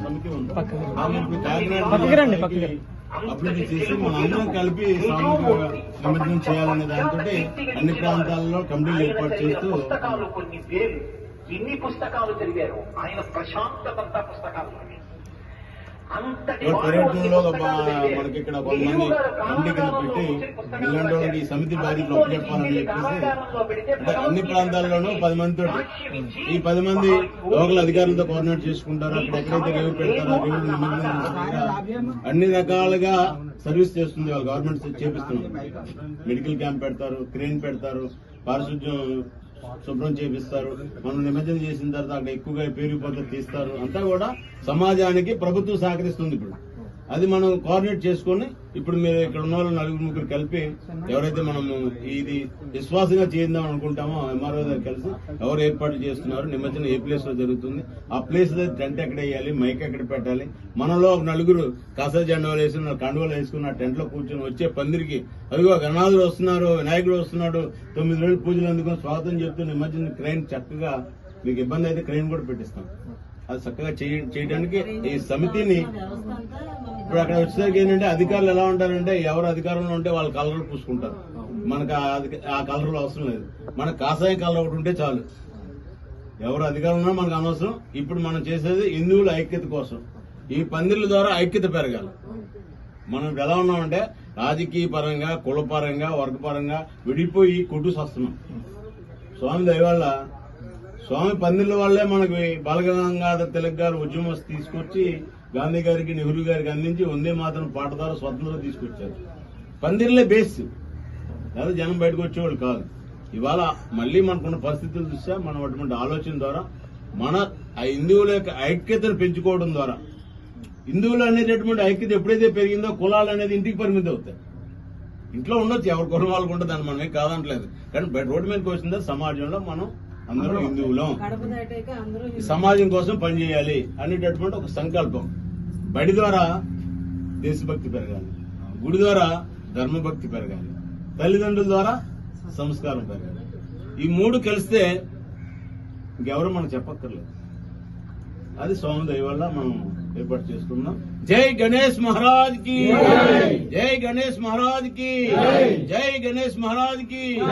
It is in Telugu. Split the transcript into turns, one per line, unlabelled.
సమితి ఉంది. కాకినాడ అభివృద్ధి చేసి మనందరం కలిపి సామూహిక నిమజ్జనం చేయాలనే దాంతో అన్ని ప్రాంతాల్లో కమిటీలు ఏర్పాటు చేస్తూ
ఎన్ని పుస్తకాలు చదివారు ఆయన ప్రశాంతత పుస్తకాలు
పర్యటనలో మనకి ఇక్కడ కొంతమంది కమిటీ కింద పెట్టి ఇలాంటి వాళ్ళకి సమితి బాధ్యతలు ఒప్పచెప్పాలని చెప్పేసి అంటే అన్ని ప్రాంతాల్లోనూ 10 మందితో ఈ 10 మంది లోకల్ అధికారులతో కోఆర్డినేట్ చేసుకుంటారు. అక్కడ ఎక్కడైతే రేవు పెడతారో రేవులు నిమజ్జనం అన్ని రకాలుగా సర్వీస్ చేస్తుంది వాళ్ళు. గవర్నమెంట్ చేపిస్తున్నారు. మెడికల్ క్యాంప్ పెడతారు, క్రేన్ పెడతారు, పారిశుద్ధ్యం శుభ్రం చేపిస్తారు. మనం నిమజ్జనం చేసిన తర్వాత అక్కడ ఎక్కువగా పేరుపోతే తీస్తారు. అంతా కూడా సమాజానికి ప్రభుత్వం సహకరిస్తుంది. ఇప్పుడు అది మనం కోఆర్డినేట్ చేసుకుని ఇప్పుడు మీరు ఇక్కడ ఉన్న వాళ్ళు 4-3 కలిపి ఎవరైతే మనం ఇది విశ్వాసంగా చేద్దాం అనుకుంటామో ఎంఆర్ఓ దగ్గర కలిసి ఎవరు ఏర్పాటు చేస్తున్నారు, నిమజ్జనం ఏ ప్లేస్ లో జరుగుతుంది, ఆ ప్లేస్ లో టెంట్ ఎక్కడ వేయాలి, మైక్ ఎక్కడ పెట్టాలి, మనలో 4 కాసా జెండాలు వేసుకున్న కండువలు వేసుకున్న టెంట్ లో కూర్చొని వచ్చే పందిరికి అదిగో గణనాథులు వస్తున్నారు, వినాయకుడు వస్తున్నాడు, 9 రోజులు పూజలు అందుకుని స్వాగతం చెప్తూ నిమజ్జనం క్రెయిన్ చక్కగా మీకు ఇబ్బంది అయితే క్రెయిన్ కూడా పెట్టిస్తాం. అది చక్కగా చేయడానికి ఈ సమితిని ఇప్పుడు అక్కడ వచ్చేసరికి ఏంటంటే అధికారులు ఎలా ఉంటారంటే ఎవరు అధికారంలో ఉంటే వాళ్ళ కలర్ పూసుకుంటారు. మనకు ఆ కలర్లు అవసరం లేదు. మనకు కాషాయ కలర్ ఒకటి ఉంటే చాలు. ఎవరు అధికారంలో మనకు అనవసరం. ఇప్పుడు మనం చేసేది హిందువుల ఐక్యత కోసం. ఈ పందిర్ల ద్వారా ఐక్యత పెరగాలి. మనం ఎలా ఉన్నామంటే రాజకీయ పరంగా, కుల పరంగా, వర్గపరంగా విడిపోయి కొట్టుకొస్తున్నాం. స్వామి దయవల్ల స్వామి పందిర్ల వల్లే మనకి బాలగంగాధర్ తిలక్ గారు ఉద్యమం తీసుకొచ్చి గాంధీ గారికి, నెహ్రూ గారికి అందించి వందే మాతరం పాట ద్వారా స్వతంత్రం తీసుకొచ్చారు. పందిర్లే బేస్. లేదా జనం బయటకు వచ్చేవాళ్ళు కాదు. ఇవాళ మళ్లీ మనకున్న పరిస్థితులు చూస్తే మనం అటువంటి ఆలోచన ద్వారా మన హిందువుల యొక్క ఐక్యతను పెంచుకోవడం ద్వారా హిందువులు అనేటటువంటి ఐక్యత ఎప్పుడైతే పెరిగిందో కులాలు అనేది ఇంటికి పరిమితం అవుతాయి. ఇంట్లో ఉండొచ్చు, ఎవరి కులం వాళ్ళకు ఉంటుంది, దాన్ని మనమే కాదంటలేదు. కానీ రోడ్డు మీదకి వచ్చిందో సమాజంలో మనం అందరూ హిందువులం, సమాజం కోసం పనిచేయాలి అనేటటువంటి ఒక సంకల్పం. బడి ద్వారా దేశభక్తి పెరగాలి, గుడి ద్వారా ధర్మభక్తి పెరగాలి, తల్లిదండ్రుల ద్వారా సంస్కారం పెరగాలి. ఈ 3 కలిస్తే ఇంకెవరు మనం చెప్పక్కర్లేదు. అది స్వామి దయ వల్ల మనం ఏర్పాటు చేసుకున్నాం. జై గణేష్ మహారాజ్ కి, జై గణేష్ మహారాజ్ కి, జై గణేష్ మహారాజ్ కి.